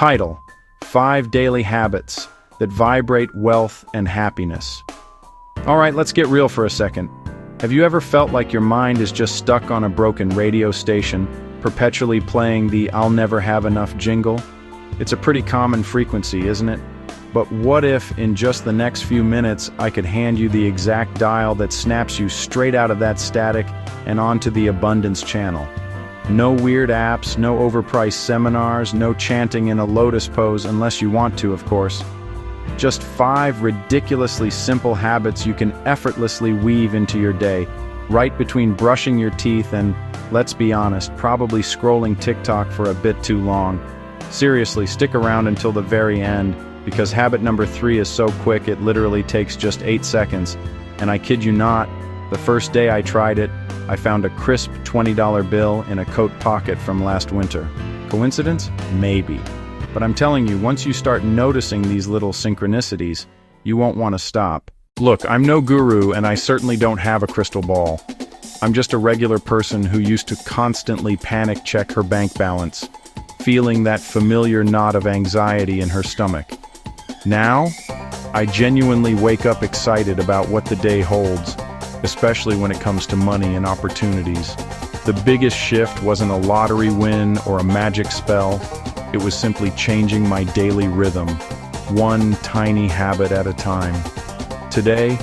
Title: 5 Daily Habits That Vibrate Wealth and Happiness. Alright, let's get real for a second. Have you ever felt like your mind is just stuck on a broken radio station, perpetually playing the "I'll never have enough" jingle? It's a pretty common frequency, isn't it? But what if, in just the next few minutes, I could hand you the exact dial that snaps you straight out of that static and onto the abundance channel? No weird apps, no overpriced seminars, no chanting in a lotus pose unless you want to, of course. Just 5 ridiculously simple habits you can effortlessly weave into your day, right between brushing your teeth and, let's be honest, probably scrolling TikTok for a bit too long. Seriously, stick around until the very end, because habit number 3 is so quick it literally takes just 8 seconds. And I kid you not, the first day I tried it, I found a crisp $20 bill in a coat pocket from last winter. Coincidence? Maybe. But I'm telling you, once you start noticing these little synchronicities, you won't want to stop. Look, I'm no guru and I certainly don't have a crystal ball. I'm just a regular person who used to constantly panic check her bank balance, feeling that familiar knot of anxiety in her stomach. Now, I genuinely wake up excited about what the day holds, especially when it comes to money and opportunities. The biggest shift wasn't a lottery win or a magic spell. It was simply changing my daily rhythm, one tiny habit at a time. Today,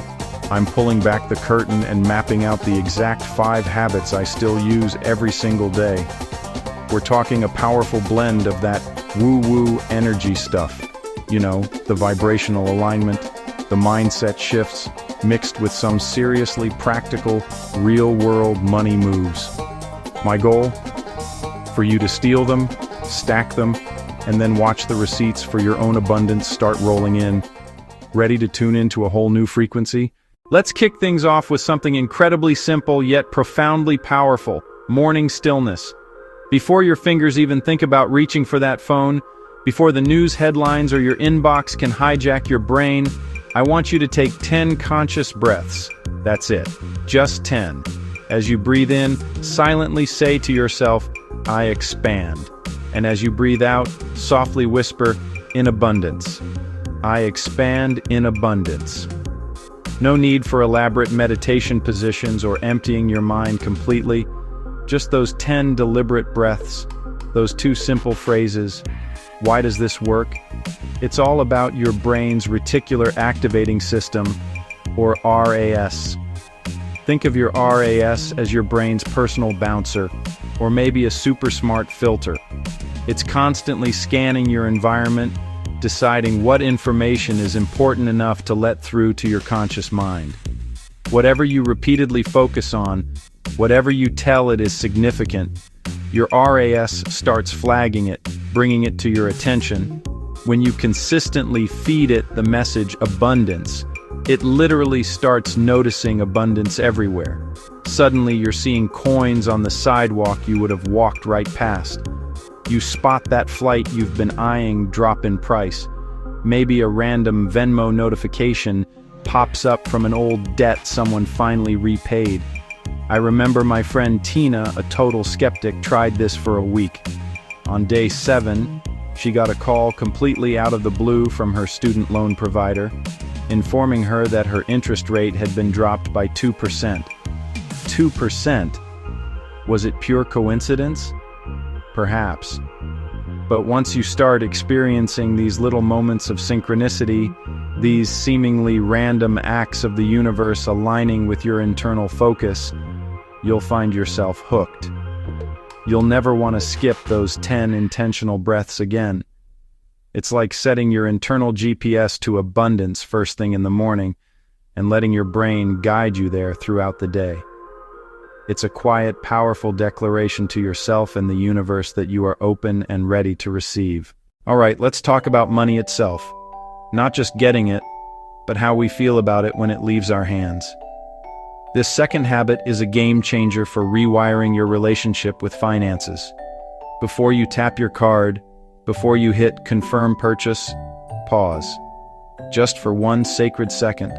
I'm pulling back the curtain and mapping out the exact 5 habits I still use every single day. We're talking a powerful blend of that woo-woo energy stuff. You know, the vibrational alignment, the mindset shifts, mixed with some seriously practical, real-world money moves. My goal? For you to steal them, stack them, and then watch the receipts for your own abundance start rolling in. Ready to tune into a whole new frequency? Let's kick things off with something incredibly simple yet profoundly powerful: morning stillness. Before your fingers even think about reaching for that phone, before the news headlines or your inbox can hijack your brain, I want you to take 10 conscious breaths. That's it. Just 10. As you breathe in, silently say to yourself, "I expand." And as you breathe out, softly whisper, "In abundance." I expand in abundance. No need for elaborate meditation positions or emptying your mind completely. Just those 10 deliberate breaths, those 2 simple phrases. Why does this work? It's all about your brain's reticular activating system, or RAS. Think of your RAS as your brain's personal bouncer, or maybe a super smart filter. It's constantly scanning your environment, deciding what information is important enough to let through to your conscious mind. Whatever you repeatedly focus on, whatever you tell it is significant, your RAS starts flagging it, bringing it to your attention. When you consistently feed it the message abundance, it literally starts noticing abundance everywhere. Suddenly you're seeing coins on the sidewalk you would have walked right past. You spot that flight you've been eyeing drop in price. Maybe a random Venmo notification pops up from an old debt someone finally repaid. I remember my friend Tina, a total skeptic, tried this for a week. On day 7, she got a call completely out of the blue from her student loan provider, informing her that her interest rate had been dropped by 2%. 2%? Was it pure coincidence? Perhaps. But once you start experiencing these little moments of synchronicity, these seemingly random acts of the universe aligning with your internal focus, you'll find yourself hooked. You'll never want to skip those 10 intentional breaths again. It's like setting your internal GPS to abundance first thing in the morning and letting your brain guide you there throughout the day. It's a quiet, powerful declaration to yourself and the universe that you are open and ready to receive. All right, let's talk about money itself. Not just getting it, but how we feel about it when it leaves our hands. This second habit is a game changer for rewiring your relationship with finances. Before you tap your card, before you hit confirm purchase, pause. Just for one sacred second,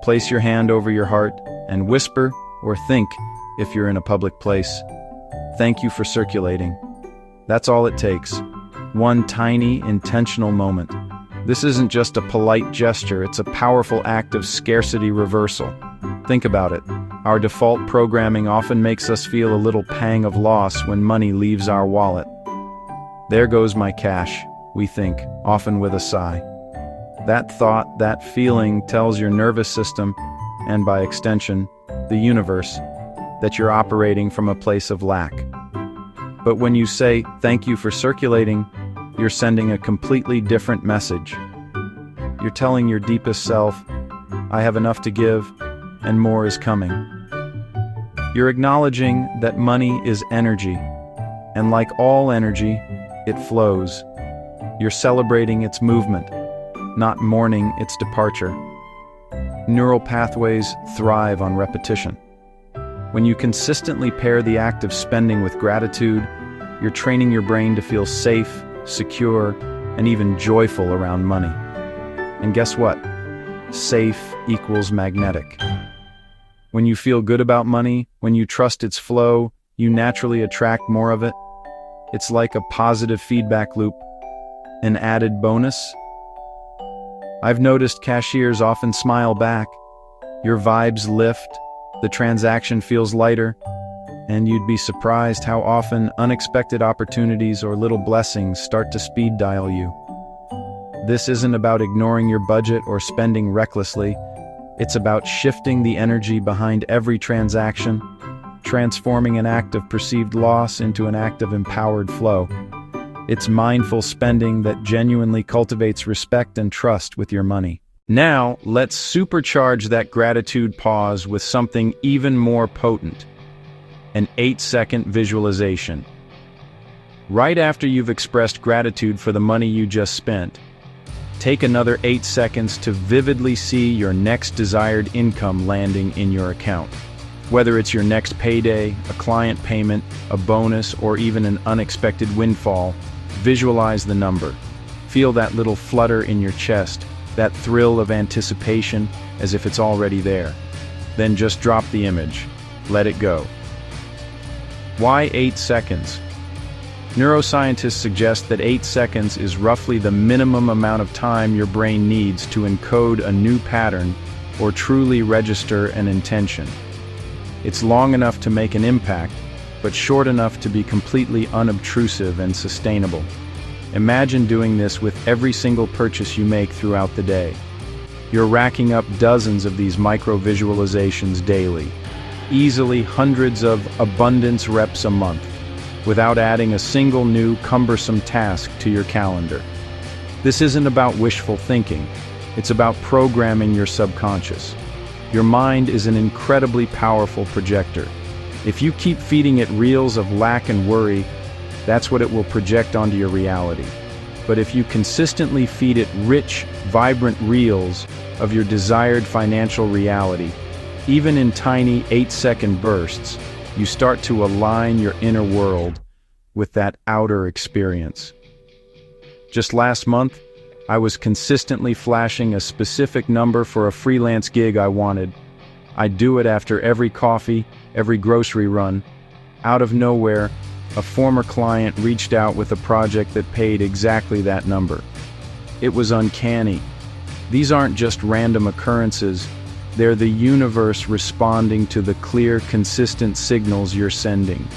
place your hand over your heart and whisper or think, if you're in a public place, "Thank you for circulating." That's all it takes. One tiny, intentional moment. This isn't just a polite gesture, it's a powerful act of scarcity reversal. Think about it. Our default programming often makes us feel a little pang of loss when money leaves our wallet. There goes my cash, we think, often with a sigh. That thought, that feeling tells your nervous system, and by extension, the universe, that you're operating from a place of lack. But when you say, "Thank you for circulating," you're sending a completely different message. You're telling your deepest self, "I have enough to give, and more is coming." You're acknowledging that money is energy, and like all energy, it flows. You're celebrating its movement, not mourning its departure. Neural pathways thrive on repetition. When you consistently pair the act of spending with gratitude, you're training your brain to feel safe, secure, and even joyful around money. And guess what? Safe equals magnetic. When you feel good about money, when you trust its flow, you naturally attract more of it. It's like a positive feedback loop. An added bonus? I've noticed cashiers often smile back. Your vibes lift, the transaction feels lighter, and you'd be surprised how often unexpected opportunities or little blessings start to speed dial you. This isn't about ignoring your budget or spending recklessly. It's about shifting the energy behind every transaction, transforming an act of perceived loss into an act of empowered flow. It's mindful spending that genuinely cultivates respect and trust with your money. Now, let's supercharge that gratitude pause with something even more potent: an 8-second visualization. Right after you've expressed gratitude for the money you just spent, take another 8 seconds to vividly see your next desired income landing in your account. Whether it's your next payday, a client payment, a bonus, or even an unexpected windfall, visualize the number. Feel that little flutter in your chest, that thrill of anticipation as if it's already there. Then just drop the image. Let it go. Why 8 seconds? Neuroscientists suggest that 8 seconds is roughly the minimum amount of time your brain needs to encode a new pattern or truly register an intention. It's long enough to make an impact, but short enough to be completely unobtrusive and sustainable. Imagine doing this with every single purchase you make throughout the day. You're racking up dozens of these micro-visualizations daily, easily hundreds of abundance reps a month, without adding a single new cumbersome task to your calendar. This isn't about wishful thinking, it's about programming your subconscious. Your mind is an incredibly powerful projector. If you keep feeding it reels of lack and worry, that's what it will project onto your reality. But if you consistently feed it rich, vibrant reels of your desired financial reality, even in tiny 8-second bursts, you start to align your inner world with that outer experience. Just last month, I was consistently flashing a specific number for a freelance gig I wanted. I'd do it after every coffee, every grocery run. Out of nowhere, a former client reached out with a project that paid exactly that number. It was uncanny. These aren't just random occurrences, they're the universe responding to the clear, consistent signals you're sending.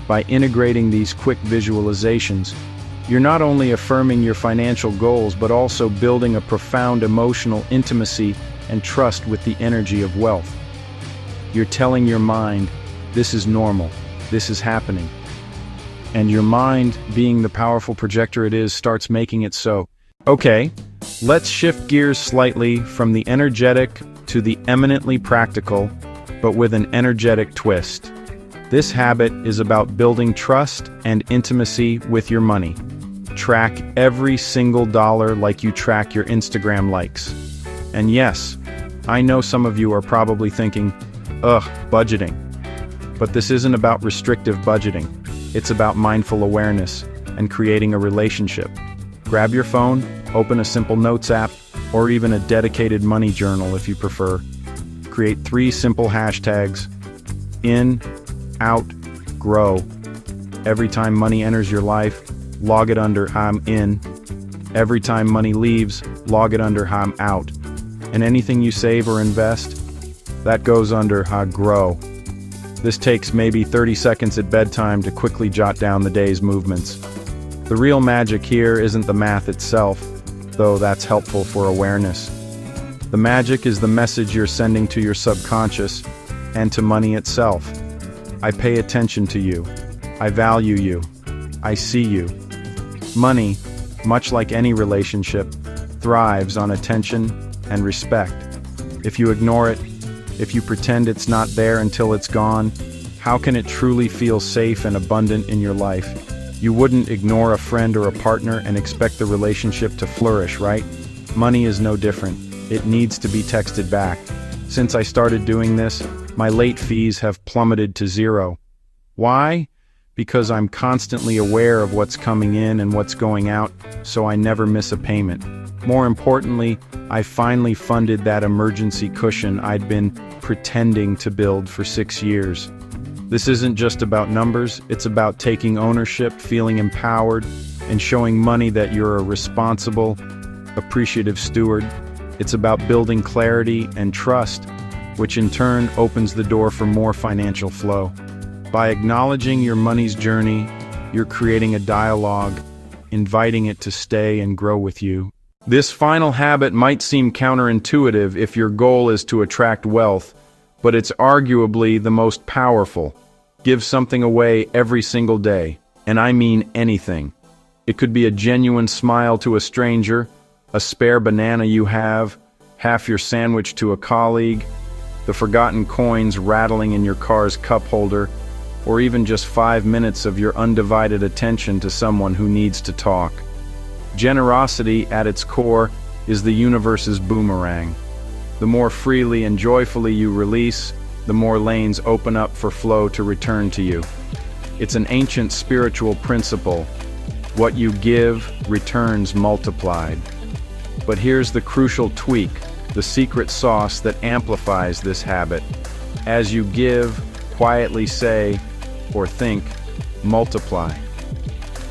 By integrating these quick visualizations, you're not only affirming your financial goals, but also building a profound emotional intimacy and trust with the energy of wealth. You're telling your mind, this is normal, this is happening. And your mind, being the powerful projector it is, starts making it so. Okay, let's shift gears slightly from the energetic to the eminently practical, but with an energetic twist. This habit is about building trust and intimacy with your money. Track every single dollar like you track your Instagram likes. And yes, I know some of you are probably thinking, budgeting. But this isn't about restrictive budgeting. It's about mindful awareness and creating a relationship. Grab your phone, open a simple notes app, or even a dedicated money journal if you prefer. Create 3 simple hashtags: in, out, grow. Every time money enters your life, log it under I'm in. Every time money leaves, log it under I'm out. And anything you save or invest, that goes under grow. This takes maybe 30 seconds at bedtime to quickly jot down the day's movements. The real magic here isn't the math itself, though that's helpful for awareness. The magic is the message you're sending to your subconscious and to money itself. I pay attention to you. I value you. I see you. Money, much like any relationship, thrives on attention and respect. If you ignore it, if you pretend it's not there until it's gone, how can it truly feel safe and abundant in your life? You wouldn't ignore a friend or a partner and expect the relationship to flourish, right? Money is no different. It needs to be texted back. Since I started doing this, my late fees have plummeted to zero. Why? Because I'm constantly aware of what's coming in and what's going out, so I never miss a payment. More importantly, I finally funded that emergency cushion I'd been pretending to build for 6 years. This isn't just about numbers, it's about taking ownership, feeling empowered, and showing money that you're a responsible, appreciative steward. It's about building clarity and trust, which in turn opens the door for more financial flow. By acknowledging your money's journey, you're creating a dialogue, inviting it to stay and grow with you. This final habit might seem counterintuitive if your goal is to attract wealth, but it's arguably the most powerful. Give something away every single day, and I mean anything. It could be a genuine smile to a stranger, a spare banana you have, half your sandwich to a colleague, the forgotten coins rattling in your car's cup holder, or even just 5 minutes of your undivided attention to someone who needs to talk. Generosity, at its core, is the universe's boomerang. The more freely and joyfully you release, the more lanes open up for flow to return to you. It's an ancient spiritual principle. What you give returns multiplied. But here's the crucial tweak, the secret sauce that amplifies this habit. As you give, quietly say, or think, multiply.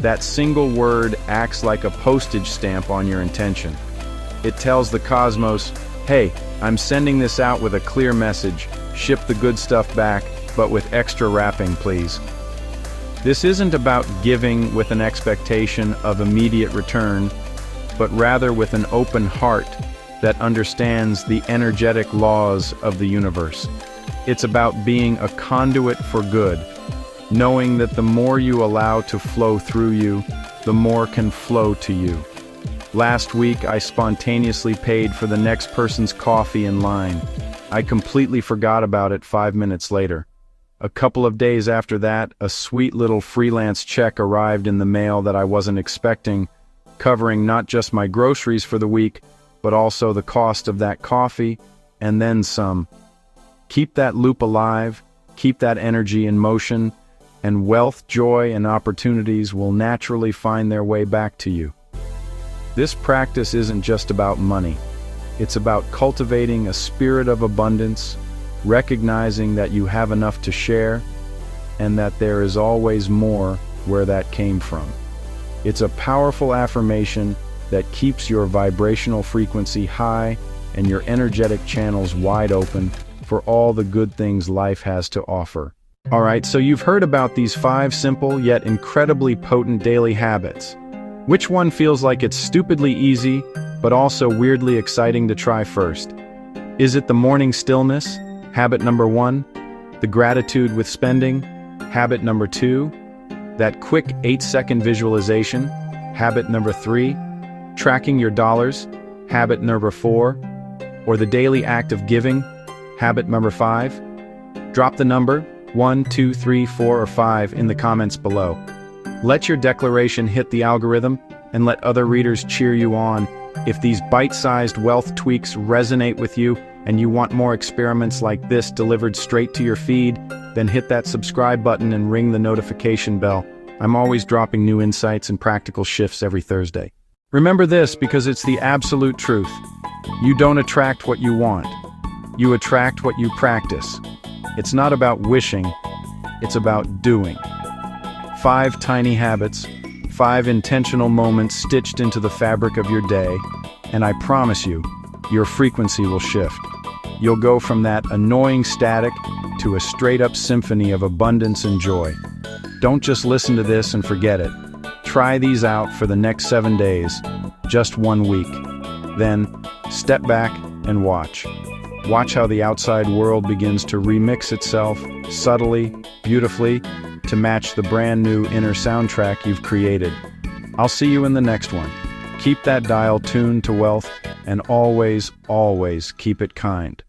That single word acts like a postage stamp on your intention. It tells the cosmos, hey, I'm sending this out with a clear message, ship the good stuff back, but with extra wrapping, please. This isn't about giving with an expectation of immediate return, but rather with an open heart that understands the energetic laws of the universe. It's about being a conduit for good, knowing that the more you allow to flow through you, the more can flow to you. Last week, I spontaneously paid for the next person's coffee in line. I completely forgot about it 5 minutes later. A couple of days after that, a sweet little freelance check arrived in the mail that I wasn't expecting, covering not just my groceries for the week, but also the cost of that coffee, and then some. Keep that loop alive, keep that energy in motion, and wealth, joy, and opportunities will naturally find their way back to you. This practice isn't just about money. It's about cultivating a spirit of abundance, recognizing that you have enough to share, and that there is always more where that came from. It's a powerful affirmation that keeps your vibrational frequency high and your energetic channels wide open for all the good things life has to offer. Alright, so you've heard about these 5 simple yet incredibly potent daily habits. Which one feels like it's stupidly easy, but also weirdly exciting to try first? Is it the morning stillness, habit number 1? The gratitude with spending, habit number 2? That quick 8-second visualization, habit number 3? Tracking your dollars, habit number 4? Or the daily act of giving, habit number 5? Drop the number 1, 2, 3, 4, or 5 in the comments below. Let your declaration hit the algorithm and let other readers cheer you on. If these bite-sized wealth tweaks resonate with you and you want more experiments like this delivered straight to your feed, then hit that subscribe button and ring the notification bell. I'm always dropping new insights and practical shifts every Thursday. Remember this because it's the absolute truth. You don't attract what you want. You attract what you practice. It's not about wishing, it's about doing. 5 tiny habits, 5 intentional moments stitched into the fabric of your day, and I promise you, your frequency will shift. You'll go from that annoying static to a straight-up symphony of abundance and joy. Don't just listen to this and forget it. Try these out for the next 7 days, just 1 week. Then, step back and watch. Watch how the outside world begins to remix itself, subtly, beautifully, to match the brand new inner soundtrack you've created. I'll see you in the next one. Keep that dial tuned to wealth, and always, always keep it kind.